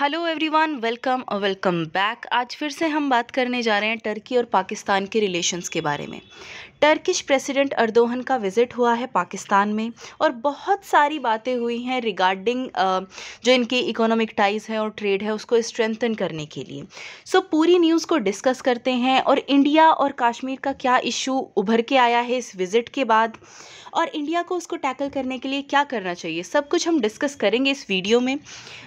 Hello everyone, welcome back. आज फिर से हम बात करने जा रहे हैं टर्की और पाकिस्तान के रिलेशंस के बारे में। टर्किश प्रेसिडेंट अर्दोगन का विज़िट हुआ है पाकिस्तान में और बहुत सारी बातें हुई हैं रिगार्डिंग जो इनकी इकोनॉमिक टाइज़ है और ट्रेड है उसको स्ट्रेंथन करने के लिए। सो पूरी न्यूज़ को डिस्कस करते हैं और इंडिया और कश्मीर का क्या इशू उभर के आया है इस विज़िट के बाद और इंडिया को उसको टैकल करने के लिए क्या करना चाहिए, सब कुछ हम डिस्कस करेंगे इस वीडियो में।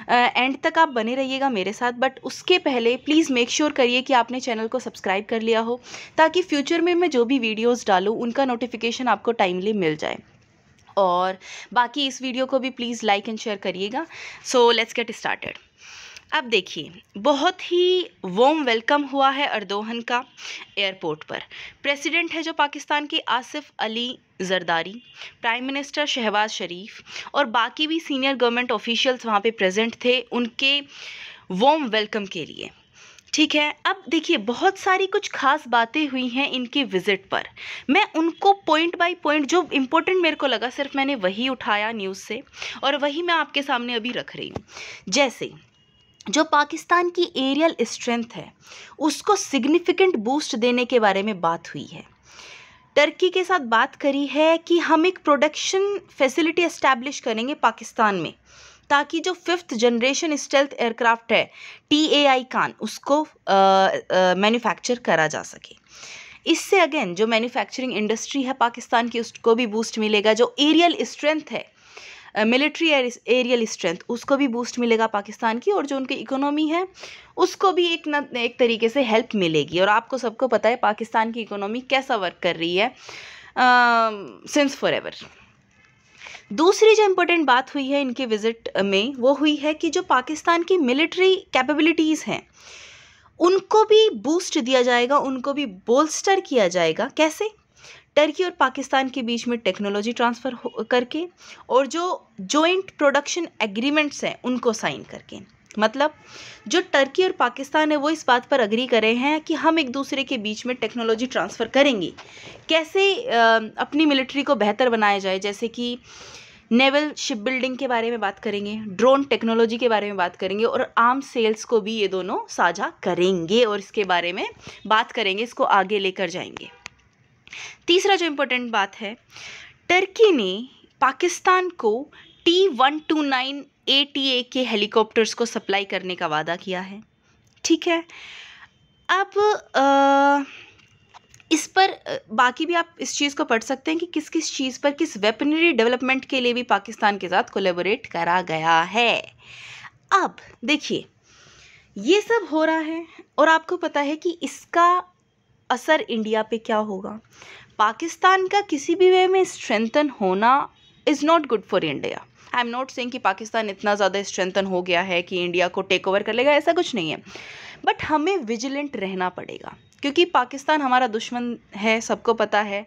एंड तक आप बने रहिएगा मेरे साथ, बट उसके पहले प्लीज़ मेक श्योर करिए कि आपने चैनल को सब्सक्राइब कर लिया हो ताकि फ्यूचर में मैं जो भी वीडियोस डालूँ उनका नोटिफिकेशन आपको टाइमली मिल जाए। और बाकी इस वीडियो को भी प्लीज़ लाइक एंड शेयर करिएगा। So let's get started. अब देखिए, बहुत ही वार्म वेलकम हुआ है अर्दोगन का एयरपोर्ट पर। प्रेसिडेंट है जो पाकिस्तान के आसिफ अली जरदारी, प्राइम मिनिस्टर शहबाज शरीफ और बाकी भी सीनियर गवर्नमेंट ऑफिशियल्स वहाँ पे प्रेजेंट थे उनके वार्म वेलकम के लिए। ठीक है, अब देखिए बहुत सारी कुछ खास बातें हुई हैं इनके विज़िट पर। मैं उनको पॉइंट बाय पॉइंट जो इम्पोर्टेंट मेरे को लगा सिर्फ मैंने वही उठाया न्यूज़ से और वही मैं आपके सामने अभी रख रही हूँ। जैसे जो पाकिस्तान की एरियल स्ट्रेंथ है उसको सिग्निफिकेंट बूस्ट देने के बारे में बात हुई है। टर्की के साथ बात करी है कि हम एक प्रोडक्शन फैसिलिटी एस्टैब्लिश करेंगे पाकिस्तान में ताकि जो 5th जनरेशन स्टेल्थ एयरक्राफ्ट है TAI कान उसको मैन्युफैक्चर करा जा सके। इससे अगेन जो मैन्युफैक्चरिंग इंडस्ट्री है पाकिस्तान की उसको भी बूस्ट मिलेगा। जो एरियल स्ट्रेंथ है मिलिट्री एरियल स्ट्रेंथ उसको भी बूस्ट मिलेगा पाकिस्तान की, और जो उनकी इकोनॉमी है उसको भी एक तरीके से हेल्प मिलेगी। और आपको सबको पता है पाकिस्तान की इकोनॉमी कैसा वर्क कर रही है सिंस फॉरएवर। दूसरी जो इम्पोर्टेंट बात हुई है इनके विज़िट में वो हुई है कि जो पाकिस्तान की मिलिट्री कैपेबिलिटीज़ हैं उनको भी बूस्ट दिया जाएगा, उनको भी बोल्स्टर किया जाएगा। कैसे? टर्की और पाकिस्तान के बीच में टेक्नोलॉजी ट्रांसफ़र करके और जो जॉइंट प्रोडक्शन एग्रीमेंट्स हैं उनको साइन करके। मतलब जो टर्की और पाकिस्तान है वो इस बात पर अग्री कर रहे हैं कि हम एक दूसरे के बीच में टेक्नोलॉजी ट्रांसफ़र करेंगे, कैसे अपनी मिलिट्री को बेहतर बनाया जाए। जैसे कि नेवल शिप बिल्डिंग के बारे में बात करेंगे, ड्रोन टेक्नोलॉजी के बारे में बात करेंगे और आर्म सेल्स को भी ये दोनों साझा करेंगे और इसके बारे में बात करेंगे, इसको आगे लेकर जाएंगे। तीसरा जो इम्पोर्टेंट बात है, टर्की ने पाकिस्तान को T-129 ATA के हेलीकॉप्टर्स को सप्लाई करने का वादा किया है। ठीक है, अब इस पर बाकी भी आप इस चीज़ को पढ़ सकते हैं कि किस किस चीज़ पर किस वेपनरी डेवलपमेंट के लिए भी पाकिस्तान के साथ कोलैबोरेट करा गया है। अब देखिए ये सब हो रहा है और आपको पता है कि इसका असर इंडिया पे क्या होगा। पाकिस्तान का किसी भी वे में स्ट्रेंथन होना is not good for India. I am not saying कि पाकिस्तान इतना ज़्यादा स्ट्रेंथन हो गया है कि इंडिया को टेक ओवर कर लेगा, ऐसा कुछ नहीं है। बट हमें विजिलेंट रहना पड़ेगा क्योंकि पाकिस्तान हमारा दुश्मन है, सबको पता है।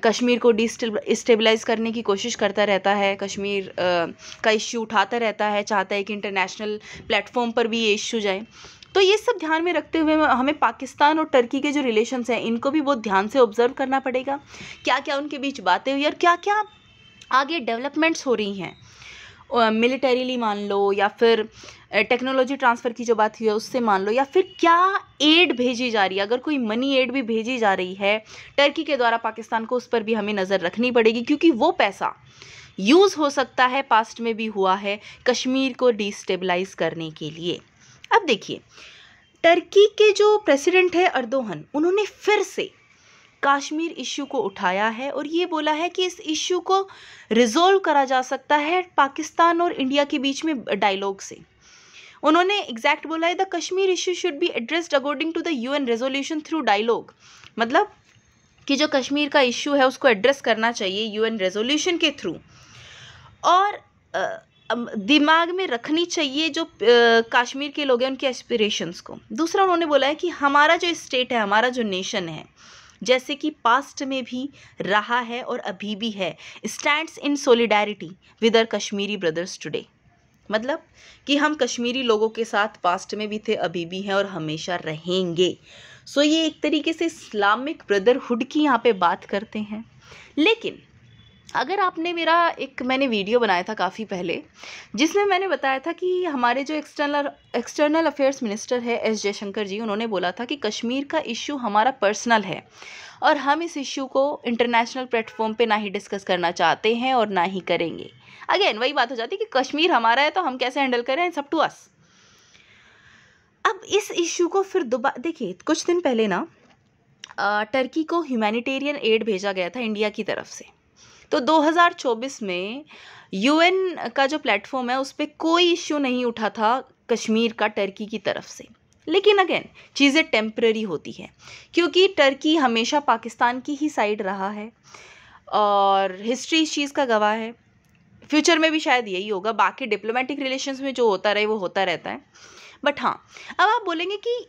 कश्मीर को डिस्टेबलाइज करने की कोशिश करता रहता है, कश्मीर का इश्यू उठाता रहता है, चाहता है कि इंटरनेशनल प्लेटफॉर्म पर भी ये इश्यू जाए। तो ये सब ध्यान में रखते हुए हमें पाकिस्तान और टर्की के जो रिलेशंस हैं इनको भी बहुत ध्यान से ऑब्जर्व करना पड़ेगा, क्या क्या उनके बीच बातें हुई और क्या क्या आगे डेवलपमेंट्स हो रही हैं, मिलिटरीली मान लो या फिर टेक्नोलॉजी ट्रांसफ़र की जो बात हुई है उससे मान लो, या फिर क्या एड भेजी जा रही है। अगर कोई मनी एड भी भेजी जा रही है टर्की के द्वारा पाकिस्तान को, उस पर भी हमें नज़र रखनी पड़ेगी क्योंकि वो पैसा यूज़ हो सकता है, पास्ट में भी हुआ है, कश्मीर को डिस्टेबलाइज करने के लिए। अब देखिए टर्की के जो प्रेसिडेंट है अर्दोगन, उन्होंने फिर से कश्मीर इश्यू को उठाया है और ये बोला है कि इस इश्यू को रिजोल्व करा जा सकता है पाकिस्तान और इंडिया के बीच में डायलॉग से। उन्होंने एग्जैक्ट बोला है the Kashmir issue should be addressed according to the UN resolution through dialogue. मतलब कि जो कश्मीर का इश्यू है उसको एड्रेस करना चाहिए UN रेजोल्यूशन के थ्रू और दिमाग में रखनी चाहिए जो कश्मीर के लोग हैं उनके एस्पिरेशंस को। दूसरा उन्होंने बोला है कि हमारा जो स्टेट है, हमारा जो नेशन है, जैसे कि पास्ट में भी रहा है और अभी भी है, stands in solidarity with our Kashmiri brothers today. मतलब कि हम कश्मीरी लोगों के साथ पास्ट में भी थे, अभी भी हैं और हमेशा रहेंगे। सो ये एक तरीके से इस्लामिक ब्रदरहुड की यहाँ पे बात करते हैं। लेकिन अगर आपने मैंने वीडियो बनाया था काफ़ी पहले, जिसमें मैंने बताया था कि हमारे जो एक्सटर्नल अफेयर्स मिनिस्टर है एस जयशंकर जी, उन्होंने बोला था कि कश्मीर का इशू हमारा पर्सनल है और हम इस इशू को इंटरनेशनल प्लेटफॉर्म पे ना ही डिस्कस करना चाहते हैं और ना ही करेंगे। अगेन वही बात हो जाती है कि कश्मीर हमारा है तो हम कैसे हैंडल करें, इट्स अप टू अस। अब इस इशू को फिर दोबारा देखिए, कुछ दिन पहले ना टर्की को ह्यूमैनिटेरियन एड भेजा गया था इंडिया की तरफ से। तो 2024 में यूएन का जो प्लेटफॉर्म है उस पर कोई इश्यू नहीं उठा था कश्मीर का टर्की की तरफ से। लेकिन अगेन चीज़ें टेम्पररी होती है, क्योंकि टर्की हमेशा पाकिस्तान की ही साइड रहा है और हिस्ट्री इस चीज़ का गवाह है। फ्यूचर में भी शायद यही होगा। बाकी डिप्लोमेटिक रिलेशंस में जो होता रहे वो होता रहता है। बट हाँ, अब आप बोलेंगे कि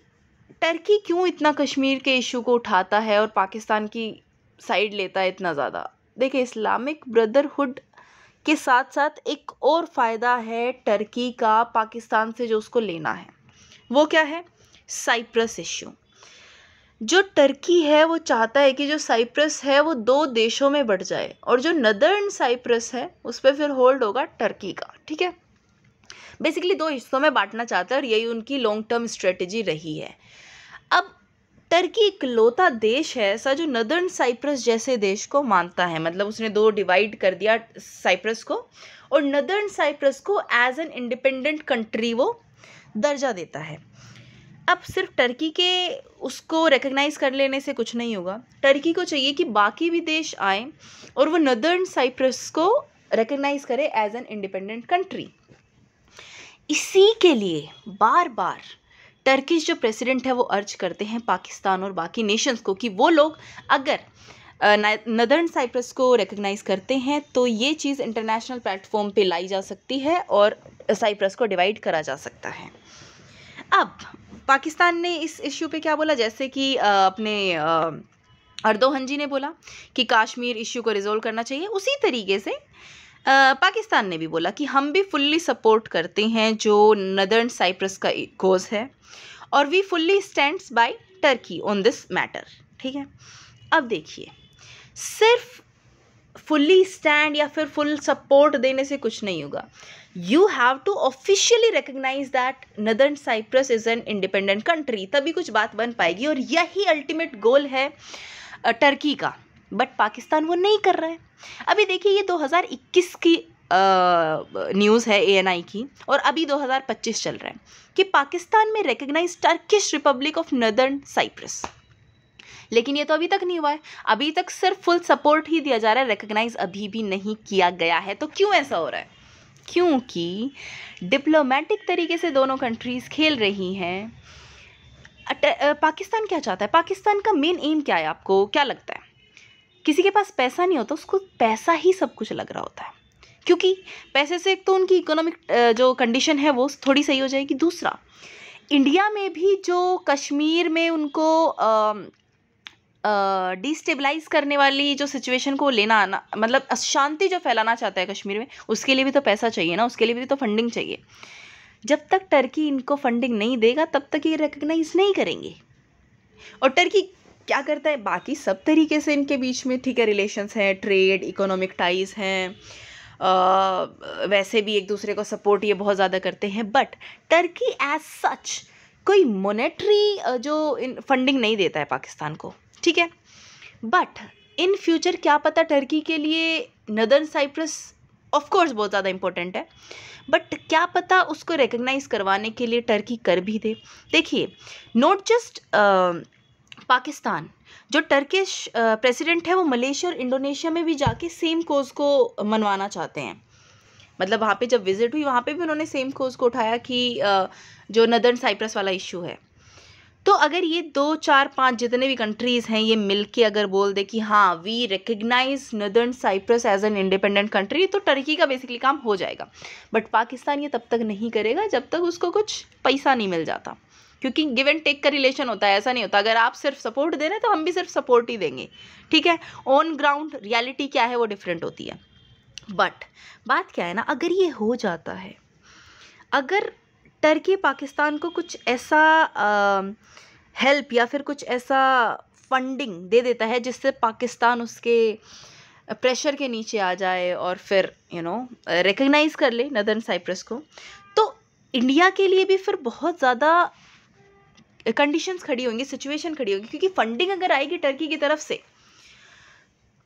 टर्की क्यों इतना कश्मीर के इशू को उठाता है और पाकिस्तान की साइड लेता है इतना ज़्यादा। देखिए, इस्लामिक ब्रदरहुड के साथ साथ एक और फ़ायदा है टर्की का पाकिस्तान से जो उसको लेना है, वो क्या है? Cyprus issue. जो टर्की है वो चाहता है कि जो साइप्रस है वो 2 देशों में बढ़ जाए और जो नदर्न साइप्रस है उस पर फिर होल्ड होगा टर्की का। ठीक है, बेसिकली 2 हिस्सों में बांटना चाहता है और यही उनकी लॉन्ग टर्म स्ट्रेटजी रही है। अब टर्की इकलौता देश है ऐसा जो नदर्न साइप्रस जैसे देश को मानता है, मतलब उसने 2 डिवाइड कर दिया साइप्रस को और नदर्न साइप्रस को एज एन इंडिपेंडेंट कंट्री वो दर्जा देता है। अब सिर्फ टर्की के उसको रिकग्नाइज़ कर लेने से कुछ नहीं होगा। टर्की को चाहिए कि बाकी भी देश आएँ और वो नदर्न साइप्रस को रिकग्नाइज़ करे एज एन इंडिपेंडेंट कंट्री। इसी के लिए बार बार टर्किश जो प्रेसिडेंट है वो अर्ज करते हैं पाकिस्तान और बाकी नेशंस को कि वो लोग अगर नदर्न साइप्रस को रिकग्नाइज़ करते हैं तो ये चीज़ इंटरनेशनल प्लेटफॉर्म पे लाई जा सकती है और साइप्रस को डिवाइड करा जा सकता है। अब पाकिस्तान ने इस इश्यू पे क्या बोला, जैसे कि अपने अर्दोगन जी ने बोला कि कश्मीर इश्यू को रिजोल्व करना चाहिए, उसी तरीके से पाकिस्तान ने भी बोला कि हम भी फुल्ली सपोर्ट करते हैं जो नदर्न साइप्रस का कोज है और we fully stands by Turkey on this matter. ठीक है, अब देखिए, सिर्फ फुल्ली स्टैंड या फिर फुल सपोर्ट देने से कुछ नहीं होगा। You have to officially recognise that Northern Cyprus is an independent country, तभी कुछ बात बन पाएगी और यही अल्टीमेट गोल है टर्की का। बट पाकिस्तान वो नहीं कर रहा है। अभी देखिए, ये 2021 की न्यूज़ है ANI की और अभी 2025 चल रहा है कि पाकिस्तान में recognise Turkish Republic of Northern Cyprus, लेकिन ये तो अभी तक नहीं हुआ है। अभी तक सिर्फ फुल सपोर्ट ही दिया जा रहा है, रिकग्नाइज अभी भी नहीं किया गया है। तो क्यों ऐसा हो रहा है? क्योंकि डिप्लोमेटिक तरीके से दोनों कंट्रीज़ खेल रही हैं। पाकिस्तान क्या चाहता है? पाकिस्तान का मेन एम क्या है? आपको क्या लगता है? किसी के पास पैसा नहीं होता, उसको पैसा ही सब कुछ लग रहा होता है, क्योंकि पैसे से एक तो उनकी इकोनॉमिक जो कंडीशन है वो थोड़ी सही हो जाएगी। दूसरा, इंडिया में भी जो कश्मीर में उनको डिस्टेबलाइज करने वाली जो सिचुएशन को लेना आना, मतलब अशांति जो फैलाना चाहता है कश्मीर में, उसके लिए भी तो पैसा चाहिए ना, उसके लिए भी तो फंडिंग चाहिए। जब तक टर्की इनको फंडिंग नहीं देगा तब तक ये रिकग्नाइज नहीं करेंगे। और टर्की क्या करता है? बाकी सब तरीके से इनके बीच में ठीक है रिलेशंस हैं, ट्रेड, इकोनॉमिक टाइज हैं, वैसे भी एक दूसरे को सपोर्ट ये बहुत ज़्यादा करते हैं। बट टर्की एज सच कोई मॉनेटरी जो फंडिंग नहीं देता है पाकिस्तान को। ठीक है, बट इन फ्यूचर क्या पता टर्की के लिए नदर्न साइप्रस ऑफ कोर्स बहुत ज़्यादा इंपॉर्टेंट है, बट क्या पता उसको रिकग्नाइज करवाने के लिए टर्की कर भी दे। देखिए, नॉट जस्ट पाकिस्तान, जो टर्किश प्रेसिडेंट है वो मलेशिया और इंडोनेशिया में भी जाके सेम कोज को मनवाना चाहते हैं। मतलब वहाँ पे जब विजिट हुई वहाँ पे भी उन्होंने सेम कोज को उठाया कि जो नदर्न साइप्रस वाला इशू है। तो अगर ये 2, 4, 5 जितने भी कंट्रीज़ हैं ये मिलके अगर बोल दे कि हाँ we recognise Northern Cyprus as an independent country, तो टर्की का बेसिकली काम हो जाएगा। बट पाकिस्तान ये तब तक नहीं करेगा जब तक उसको कुछ पैसा नहीं मिल जाता, क्योंकि गिव एंड टेक का रिलेशन होता है, ऐसा नहीं होता अगर आप सिर्फ सपोर्ट दे रहे हैं तो हम भी सिर्फ सपोर्ट ही देंगे। ठीक है, ऑन ग्राउंड रियलिटी क्या है वो डिफरेंट होती है। बट बात क्या है ना, अगर ये हो जाता है, अगर टर्की पाकिस्तान को कुछ ऐसा हेल्प या फिर कुछ ऐसा फंडिंग दे देता है जिससे पाकिस्तान उसके प्रेशर के नीचे आ जाए और फिर रिकग्नाइज़ कर ले नदर्न साइप्रस को, तो इंडिया के लिए भी फिर बहुत ज़्यादा कंडीशंस खड़ी होंगी, सिचुएशन खड़ी होगी, क्योंकि फंडिंग अगर आएगी टर्की की तरफ से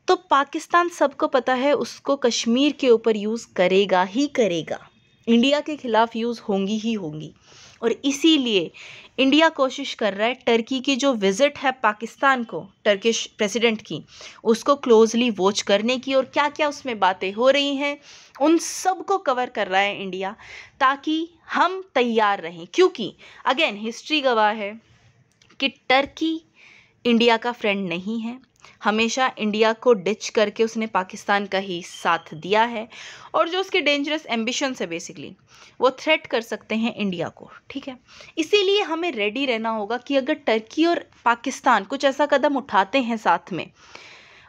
तो पाकिस्तान सबको पता है उसको कश्मीर के ऊपर यूज़ करेगा ही करेगा, इंडिया के खिलाफ यूज़ होंगी ही होंगी। और इसीलिए इंडिया कोशिश कर रहा है टर्की की जो विज़िट है पाकिस्तान को, टर्किश प्रेसिडेंट की, उसको क्लोजली वॉच करने की, और क्या क्या उसमें बातें हो रही हैं उन सब को कवर कर रहा है इंडिया, ताकि हम तैयार रहें। क्योंकि अगेन हिस्ट्री गवाह है कि टर्की इंडिया का फ्रेंड नहीं है, हमेशा इंडिया को डिच करके उसने पाकिस्तान का ही साथ दिया है, और जो उसके डेंजरस एम्बिशंस है बेसिकली वो थ्रेट कर सकते हैं इंडिया को, ठीक है। इसीलिए हमें रेडी रहना होगा कि अगर टर्की और पाकिस्तान कुछ ऐसा कदम उठाते हैं साथ में,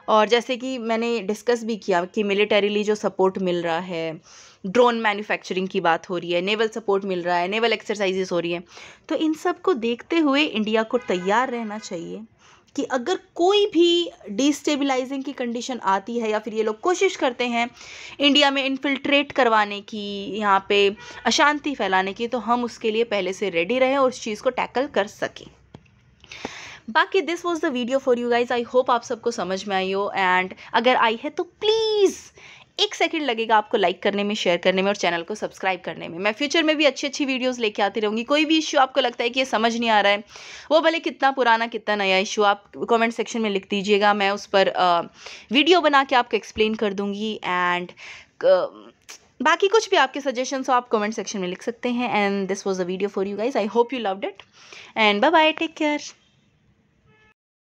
और जैसे कि मैंने डिस्कस भी किया कि मिलिटरीली जो सपोर्ट मिल रहा है, ड्रोन मैन्युफैक्चरिंग की बात हो रही है, नेवल सपोर्ट मिल रहा है, नेवल एक्सरसाइजेस हो रही हैं, तो इन सब को देखते हुए इंडिया को तैयार रहना चाहिए कि अगर कोई भी डिस्टेबलाइजिंग की कंडीशन आती है या फिर ये लोग कोशिश करते हैं इंडिया में इन्फिल्ट्रेट करवाने की, यहाँ पे अशांति फैलाने की, तो हम उसके लिए पहले से रेडी रहें और उस चीज़ को टैकल कर सकें। बाकी this was the video for you guys, I hope आप सबको समझ में आई हो, एंड अगर आई है तो प्लीज़ 1 सेकंड लगेगा आपको लाइक करने में, शेयर करने में और चैनल को सब्सक्राइब करने में। मैं फ्यूचर में भी अच्छी अच्छी वीडियोस लेके आती रहूँगी। कोई भी इशू आपको लगता है कि ये समझ नहीं आ रहा है, वो भले कितना पुराना कितना नया इशू, आप कमेंट सेक्शन में लिख दीजिएगा, मैं उस पर वीडियो बना के आपको एक्सप्लेन कर दूँगी। एंड बाकी कुछ भी आपके सजेशंस हो आप कमेंट सेक्शन में लिख सकते हैं। And this was a video for you guys, I hope you loved it, and bye bye, take care.